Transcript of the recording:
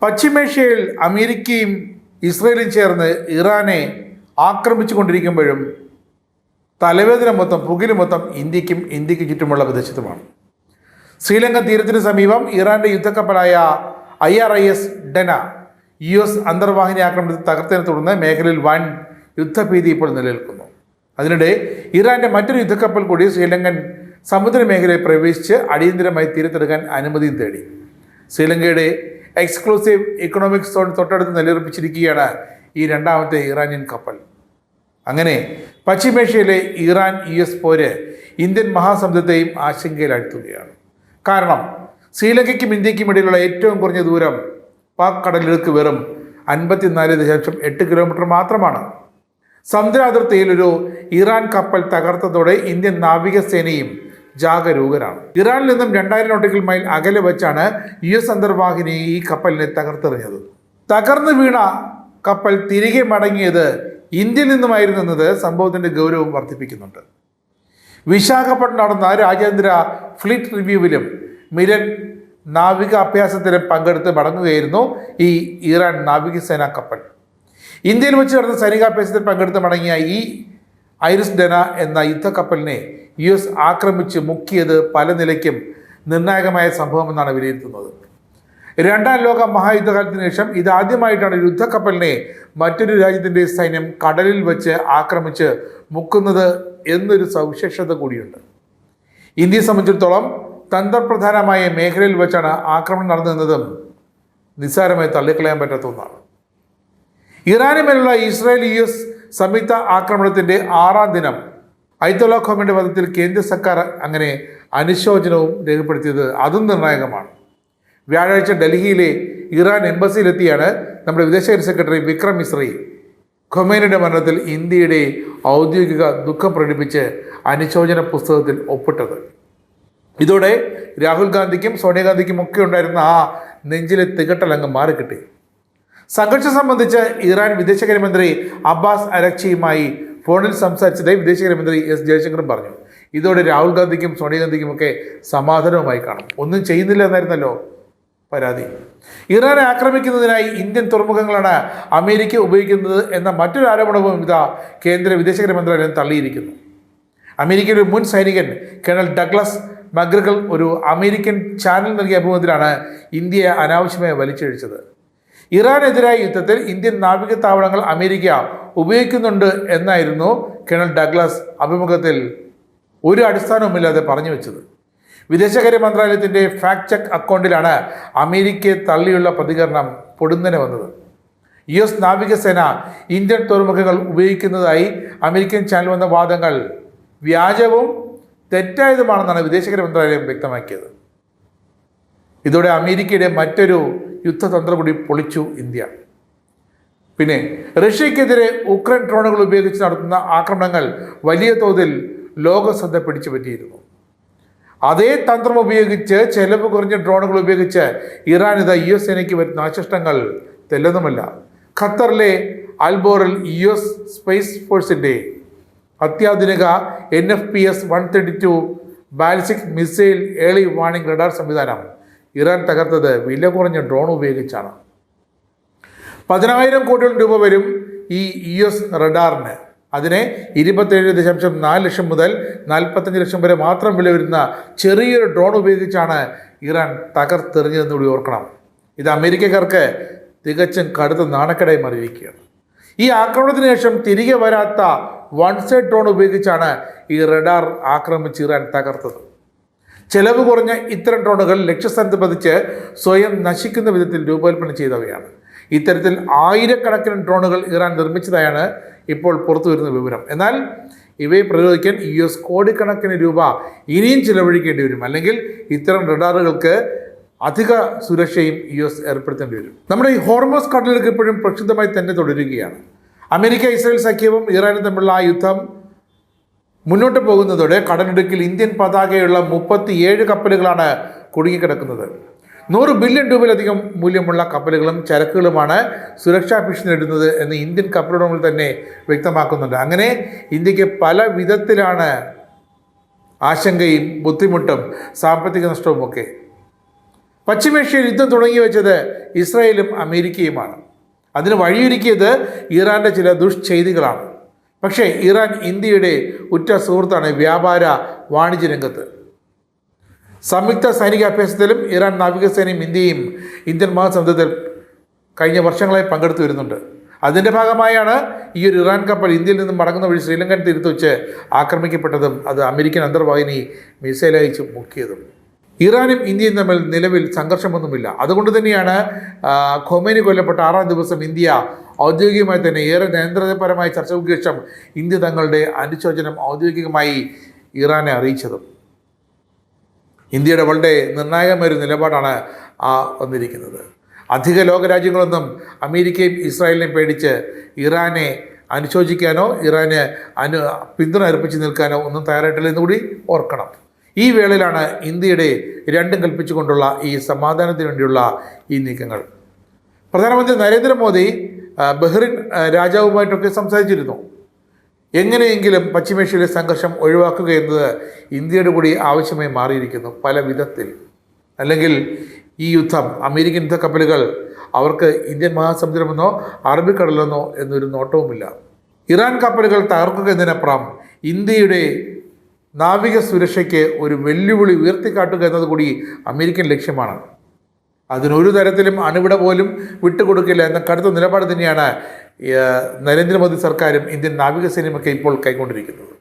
പശ്ചിമേഷ്യയിൽ അമേരിക്കയും ഇസ്രയേലും ചേർന്ന് ഇറാനെ ആക്രമിച്ചു കൊണ്ടിരിക്കുമ്പോഴും തലവേദന മൊത്തം പുകില് മൊത്തം ഇന്ത്യക്ക് ചുറ്റുമുള്ള പ്രദേശത്തുമാണ്. ശ്രീലങ്കൻ തീരത്തിന് സമീപം ഇറാന്റെ യുദ്ധക്കപ്പലായ IRIS ഡെന US അന്തർവാഹിനി ആക്രമണത്തിൽ തകർത്തതിനെ തുടർന്ന് മേഖലയിൽ വൻ യുദ്ധഭീതി ഇപ്പോൾ നിലനിൽക്കുന്നു. അതിനിടെ ഇറാന്റെ മറ്റൊരു യുദ്ധക്കപ്പൽ കൂടി ശ്രീലങ്കൻ സമുദ്രമേഖലയിൽ പ്രവേശിച്ച് അടിയന്തരമായി തീരത്തെടുക്കാൻ അനുമതിയും തേടി. ശ്രീലങ്കയുടെ എക്സ്ക്ലൂസീവ് ഇക്കണോമിക് സോൺ തൊട്ടടുത്ത് നിലയുറപ്പിച്ചിരിക്കുകയാണ് ഈ രണ്ടാമത്തെ ഇറാനിയൻ കപ്പൽ. അങ്ങനെ പശ്ചിമേഷ്യയിലെ ഇറാൻ US പോര് ഇന്ത്യൻ മഹാസമുദ്രത്തെയും ആശങ്കയിലാഴ്ത്തുകയാണ്. കാരണം ശ്രീലങ്കയ്ക്കും ഇന്ത്യക്കും ഇടയിലുള്ള ഏറ്റവും കുറഞ്ഞ ദൂരം പാക് കടലിടുക്ക് വെറും 54.8 കിലോമീറ്റർ മാത്രമാണ്. സമുദ്ര അതിർത്തിയിൽ ഒരു ഇറാൻ കപ്പൽ തകർത്തതോടെ ഇന്ത്യൻ നാവികസേനയും ജാഗരൂകരാണ്. ഇറാനിൽ നിന്നും 2000 നോട്ടിക്കൽ മൈൽ അകലെ വെച്ചാണ് US അന്തർവാഹിനി ഈ കപ്പലിനെ തകർത്തെറിഞ്ഞത്. തകർന്നു വീണ കപ്പൽ തിരികെ മടങ്ങിയത് ഇന്ത്യയിൽ നിന്നുമായിരുന്നു എന്നത് സംഭവത്തിന്റെ ഗൗരവം വർദ്ധിപ്പിക്കുന്നുണ്ട്. വിശാഖപട്ടണം നടന്ന രാജ്യാന്തര ഫ്ലീറ്റ് റിവ്യൂവിലും മിലൻ നാവിക അഭ്യാസത്തിലും പങ്കെടുത്ത് മടങ്ങുകയായിരുന്നു ഈ ഇറാൻ നാവികസേനാ കപ്പൽ. ഇന്ത്യയിൽ വെച്ച് നടന്ന സൈനികാഭ്യാസത്തിൽ പങ്കെടുത്ത് മടങ്ങിയ ഈ ഐറിസ് ഡെന എന്ന യുദ്ധക്കപ്പലിനെ US ആക്രമിച്ച് മുക്കിയത് പല നിലയ്ക്കും നിർണായകമായ സംഭവമെന്നാണ് വിലയിരുത്തുന്നത്. രണ്ടാം ലോക മഹായുദ്ധകാലത്തിന് ശേഷം ഇതാദ്യമായിട്ടാണ് യുദ്ധക്കപ്പലിനെ മറ്റൊരു രാജ്യത്തിൻ്റെ സൈന്യം കടലിൽ വെച്ച് ആക്രമിച്ച് മുക്കുന്നത് എന്നൊരു സവിശേഷത കൂടിയുണ്ട്. ഇന്ത്യയെ സംബന്ധിച്ചിടത്തോളം തന്ത്രപ്രധാനമായ മേഖലയിൽ വെച്ചാണ് ആക്രമണം നടന്നതെന്നതും നിസ്സാരമായി തള്ളിക്കളയാൻ പറ്റാത്ത ഒന്നാണ്. ഇറാന് മേലുള്ള ഇസ്രായേൽ US സംയുക്ത ആക്രമണത്തിൻ്റെ 6ാം ദിനം അയത്തുള്ള ഖൊമേനിയുടെ വധത്തിൽ കേന്ദ്ര സർക്കാർ അങ്ങനെ അനുശോചനവും രേഖപ്പെടുത്തിയത് അതും നിർണായകമാണ്. വ്യാഴാഴ്ച ഡൽഹിയിലെ ഇറാൻ എംബസിയിലെത്തിയാണ് നമ്മുടെ വിദേശകാര്യ സെക്രട്ടറി വിക്രം മിസ്രി ഖൊമേനിയുടെ മരണത്തിൽ ഇന്ത്യയുടെ ഔദ്യോഗിക ദുഃഖം പ്രകടിപ്പിച്ച് അനുശോചന പുസ്തകത്തിൽ ഒപ്പിട്ടത്. ഇതോടെ രാഹുൽ ഗാന്ധിക്കും സോണിയാഗാന്ധിക്കും ഒക്കെ ഉണ്ടായിരുന്ന ആ നെഞ്ചിലെ തികട്ടലങ്ങ് മാറിക്കിട്ടി. സംഘർഷം സംബന്ധിച്ച് ഇറാൻ വിദേശകാര്യമന്ത്രി അബ്ബാസ് അരക്ചിയുമായി ഫോണിൽ സംസാരിച്ചതായി വിദേശകാര്യമന്ത്രി S ജയശങ്കറും പറഞ്ഞു. ഇതോടെ രാഹുൽ ഗാന്ധിക്കും സോണിയാഗാന്ധിക്കും ഒക്കെ സമാധാനവുമായി കാണും. ഒന്നും ചെയ്യുന്നില്ല എന്നായിരുന്നല്ലോ പരാതി. ഇറാനെ ആക്രമിക്കുന്നതിനായി ഇന്ത്യൻ തുറമുഖങ്ങളാണ് അമേരിക്ക ഉപയോഗിക്കുന്നത് എന്ന മറ്റൊരു ആരോപണവും ഇതാ കേന്ദ്ര വിദേശകാര്യ മന്ത്രാലയം തള്ളിയിരിക്കുന്നു. അമേരിക്കയുടെ മുൻ സൈനികൻ കേണൽ ഡഗ്ലസ് മക്ഗ്രഗർ ഒരു അമേരിക്കൻ ചാനൽ നൽകിയ അഭിമുഖത്തിലാണ് ഇന്ത്യയെ അനാവശ്യമായി വലിച്ചിഴച്ചത്. ഇറാനെതിരായ യുദ്ധത്തിൽ ഇന്ത്യൻ നാവിക താവളങ്ങൾ അമേരിക്ക ഉപയോഗിക്കുന്നുണ്ട് എന്നായിരുന്നു കേണൽ ഡഗ്ലസ് അഭിമുഖത്തിൽ ഒരു അടിസ്ഥാനവുമില്ലാതെ പറഞ്ഞു വെച്ചത്. വിദേശകാര്യ മന്ത്രാലയത്തിൻ്റെ ഫാക്ട് ചെക്ക് അക്കൗണ്ടിലാണ് അമേരിക്കയെ തള്ളിയുള്ള പ്രതികരണം പൊടുന്നനെ വന്നത്. US നാവികസേന ഇന്ത്യൻ തുറമുഖങ്ങൾ ഉപയോഗിക്കുന്നതായി അമേരിക്കൻ ചാനൽ വന്ന വാദങ്ങൾ വ്യാജവും തെറ്റായതുമാണെന്നാണ് വിദേശകാര്യ മന്ത്രാലയം വ്യക്തമാക്കിയത്. ഇതോടെ അമേരിക്കയുടെ മറ്റൊരു യുദ്ധതന്ത്രം കൂടി പൊളിച്ചു ഇന്ത്യ. പിന്നെ റഷ്യക്കെതിരെ ഉക്രൈൻ ഡ്രോണുകൾ ഉപയോഗിച്ച് നടത്തുന്ന ആക്രമണങ്ങൾ വലിയ തോതിൽ ലോകശ്രദ്ധ പിടിച്ചു പറ്റിയിരുന്നു. അതേ തന്ത്രം ഉപയോഗിച്ച് ചെലവ് കുറഞ്ഞ ഡ്രോണുകൾ ഉപയോഗിച്ച് ഇറാൻ ഇതാ US സേനയ്ക്ക് വരുന്ന നാശനഷ്ടങ്ങൾ തെല്ലൊന്നുമല്ല. ഖത്തറിലെ അൽബോറിൽ US സ്പേസ് ഫോഴ്സിൻ്റെ അത്യാധുനിക NFPS 132 ballistic missile early warning radar സംവിധാനം ഇറാൻ തകർത്തത് വില കുറഞ്ഞ ഡ്രോൺ ഉപയോഗിച്ചാണ്. 10,000 കോടി രൂപ വരും ഈ US റഡാറിന്. അതിനെ 27.4 ലക്ഷം മുതൽ 45 ലക്ഷം വരെ മാത്രം വില വരുന്ന ചെറിയൊരു ഡ്രോൺ ഉപയോഗിച്ചാണ് ഇറാൻ തകർത്തെറിഞ്ഞതെന്ന് കൂടി ഓർക്കണം. ഇത് അമേരിക്കക്കാർക്ക് തികച്ചും കടുത്ത നാണക്കേടായി മാറിയിരിക്കുകയാണ്. ഈ ആക്രമണത്തിന് ശേഷം തിരികെ വരാത്ത വൺ സൈഡ് ഡ്രോൺ ഉപയോഗിച്ചാണ് ഈ റഡാർ ആക്രമിച്ച് ഇറാൻ തകർത്തത്. ചെലവ് കുറഞ്ഞ ഇത്തരം ഡ്രോണുകൾ ലക്ഷ്യസ്ഥാനത്ത് പതിച്ച് സ്വയം നശിക്കുന്ന വിധത്തിൽ രൂപകൽപ്പന ചെയ്തവയാണ്. ഇത്തരത്തിൽ ആയിരക്കണക്കിന് ഡ്രോണുകൾ ഇറാൻ നിർമ്മിച്ചതായാണ് ഇപ്പോൾ പുറത്തു വരുന്ന വിവരം. എന്നാൽ ഇവയെ പ്രതിരോധിക്കാൻ US കോടിക്കണക്കിന് രൂപ ഇനിയും ചിലവഴിക്കേണ്ടി വരും. അല്ലെങ്കിൽ ഇത്തരം റഡാറുകൾക്ക് അധിക സുരക്ഷയും US ഏർപ്പെടുത്തേണ്ടി വരും. നമ്മുടെ ഈ ഹോർമോസ് കടലിടുക്ക് ഇപ്പോഴും പ്രക്ഷുബ്ധമായി തന്നെ തുടരുകയാണ്. അമേരിക്ക ഇസ്രായേൽ സഖ്യവും ഇറാനും തമ്മിലുള്ള ആ യുദ്ധം മുന്നോട്ട് പോകുന്നതോടെ കടലിടുക്കിൽ ഇന്ത്യൻ പതാകയുള്ള 37 കപ്പലുകളാണ് കുടുങ്ങിക്കിടക്കുന്നത്. 100 ബില്യൺ രൂപയിലധികം മൂല്യമുള്ള കപ്പലുകളും ചരക്കുകളുമാണ് സുരക്ഷാ ഭീഷണി നേരിടുന്നത് എന്ന് ഇന്ത്യൻ കപ്പലുടമകൾ തന്നെ വ്യക്തമാക്കുന്നുണ്ട്. അങ്ങനെ ഇന്ത്യക്ക് പല വിധത്തിലാണ് ആശങ്കയും ബുദ്ധിമുട്ടും സാമ്പത്തിക നഷ്ടവുമൊക്കെ. പശ്ചിമേഷ്യയിൽ യുദ്ധം തുടങ്ങി വെച്ചത് ഇസ്രായേലും അമേരിക്കയുമാണ്. അതിന് വഴിയൊരുക്കിയത് ഇറാൻ്റെ ചില ദുഷ്ചെയ്തികളാണ്. പക്ഷേ ഇറാൻ ഇന്ത്യയുടെ ഉറ്റ സുഹൃത്താണ് വ്യാപാര വാണിജ്യ രംഗത്ത്. സംയുക്ത സൈനിക അഭ്യാസത്തിലും ഇറാൻ നാവികസേനയും ഇന്ത്യൻ മഹാസമുദ്രത്തിൽ കഴിഞ്ഞ വർഷങ്ങളായി പങ്കെടുത്തു വരുന്നുണ്ട്. അതിൻ്റെ ഭാഗമായാണ് ഈ ഒരു ഇറാൻ കപ്പൽ ഇന്ത്യയിൽ നിന്നും മടങ്ങുന്ന വഴി ശ്രീലങ്കൻ തീരത്ത് വെച്ച് ആക്രമിക്കപ്പെട്ടതും അത് അമേരിക്കൻ അന്തർവാഹിനി മിസൈൽ അയച്ച് മുക്കിയതും. ഇറാനും ഇന്ത്യയും തമ്മിൽ നിലവിൽ സംഘർഷമൊന്നുമില്ല. അതുകൊണ്ട് തന്നെയാണ് ഖൊമേനി കൊല്ലപ്പെട്ട 6-ാം ദിവസം ഇന്ത്യ ഔദ്യോഗികമായി തന്നെ ഏറെ നയതന്ത്രപരമായ ചർച്ചകൾക്ക് ശേഷം ഇന്ത്യ തങ്ങളുടെ അനുശോചനം ഔദ്യോഗികമായി ഇറാനെ അറിയിച്ചതും. ഇന്ത്യയുടെ വളരെ നിർണായകമായൊരു നിലപാടാണ് വന്നിരിക്കുന്നത്. അധിക ലോകരാജ്യങ്ങളൊന്നും അമേരിക്കയും ഇസ്രായേലിനെയും പേടിച്ച് ഇറാനെ അനുശോചിക്കാനോ ഇറാന് പിന്തുണ അർപ്പിച്ച് നിൽക്കാനോ ഒന്നും തയ്യാറായിട്ടില്ല എന്നുകൂടി ഓർക്കണം. ഈ വേളയിലാണ് ഇന്ത്യയുടെ രണ്ടും കൽപ്പിച്ചുകൊണ്ടുള്ള ഈ സമാധാനത്തിന് വേണ്ടിയുള്ള ഈ നീക്കങ്ങൾ. പ്രധാനമന്ത്രി നരേന്ദ്രമോദി ബഹ്റിൻ രാജാവുമായിട്ടൊക്കെ സംസാരിച്ചിരുന്നു. എങ്ങനെയെങ്കിലും പശ്ചിമേഷ്യയിലെ സംഘർഷം ഒഴിവാക്കുക എന്നത് ഇന്ത്യയുടെ കൂടി ആവശ്യമായി മാറിയിരിക്കുന്നു പല വിധത്തിൽ. അല്ലെങ്കിൽ ഈ യുദ്ധം അമേരിക്കൻ യുദ്ധക്കപ്പലുകൾ അവർക്ക് ഇന്ത്യൻ മഹാസമുദ്രമെന്നോ അറബിക്കടലെന്നോ എന്നൊരു നോട്ടവുമില്ല. ഇറാൻ കപ്പലുകൾ തകർക്കുക എന്നതിനപ്പുറം ഇന്ത്യയുടെ നാവിക സുരക്ഷയ്ക്ക് ഒരു വെല്ലുവിളി ഉയർത്തിക്കാട്ടുക എന്നതുകൂടി അമേരിക്കൻ ലക്ഷ്യമാണ്. അതിനൊരു തരത്തിലും അണുവിട പോലും വിട്ടുകൊടുക്കില്ല എന്ന കടുത്ത നിലപാട് തന്നെയാണ് നരേന്ദ്രമോദി സർക്കാരും ഇന്ത്യൻ നാവികസേനയുമൊക്കെ ഇപ്പോൾ കൈക്കൊണ്ടിരിക്കുന്നത്.